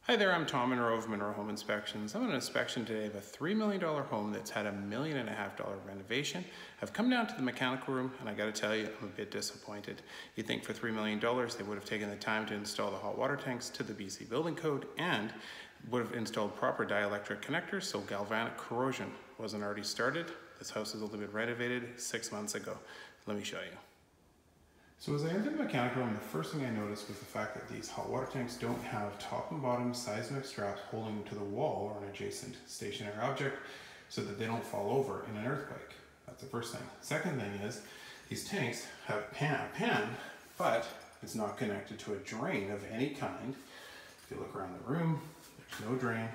Hi there, I'm Tom Monroe of Monroe Home Inspections. I'm on an inspection today of a $3 million home that's had a $1.5 million renovation. I've come down to the mechanical room and I gotta tell you, I'm a bit disappointed. You'd think for $3 million they would have taken the time to install the hot water tanks to the BC Building Code and would have installed proper dielectric connectors so galvanic corrosion wasn't already started. This house has only been renovated 6 months ago. Let me show you. So as I entered the mechanical room, the first thing I noticed was the fact that these hot water tanks don't have top and bottom seismic straps holding them to the wall or an adjacent stationary object so that they don't fall over in an earthquake. That's the first thing. Second thing is these tanks have a pan, but it's not connected to a drain of any kind. If you look around the room, there's no drain.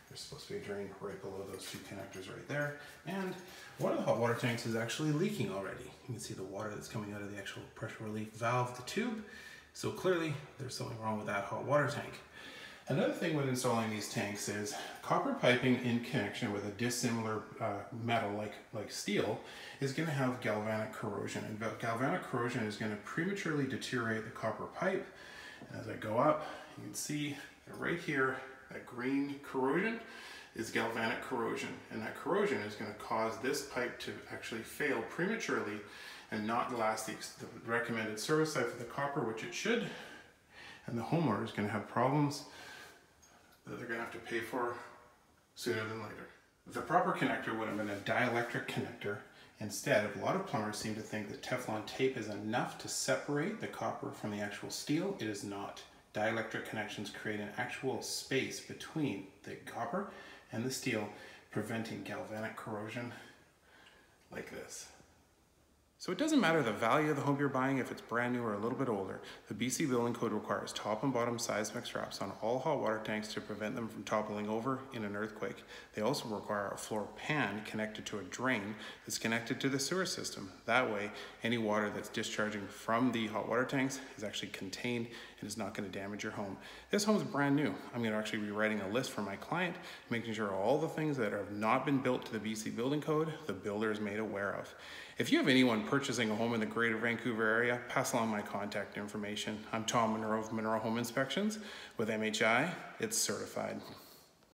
There's supposed to be a drain right below those two connectors right there. And one of the hot water tanks is actually leaking already. You can see the water that's coming out of the actual pressure relief valve, the tube. So clearly there's something wrong with that hot water tank. Another thing with installing these tanks is copper piping in connection with a dissimilar metal like steel is going to have galvanic corrosion. And galvanic corrosion is going to prematurely deteriorate the copper pipe. And as I go up, you can see right here, that green corrosion is galvanic corrosion, and that corrosion is going to cause this pipe to actually fail prematurely and not last the recommended service life of the copper, which it should, and the homeowner is going to have problems that they're going to have to pay for sooner than later. The proper connector would have been a dielectric connector. Instead, a lot of plumbers seem to think that Teflon tape is enough to separate the copper from the actual steel. It is not. Dielectric connections create an actual space between the copper and the steel, preventing galvanic corrosion like this. So it doesn't matter the value of the home you're buying if it's brand new or a little bit older. The BC Building Code requires top and bottom seismic straps on all hot water tanks to prevent them from toppling over in an earthquake. They also require a floor pan connected to a drain that's connected to the sewer system. That way, any water that's discharging from the hot water tanks is actually contained and is not going to damage your home. This home is brand new. I'm going to actually be writing a list for my client, making sure all the things that have not been built to the BC Building Code, the builder is made aware of. If you have anyone purchasing a home in the Greater Vancouver area, pass along my contact information. I'm Tom Monroe of Monroe Home Inspections. With MHI, it's certified.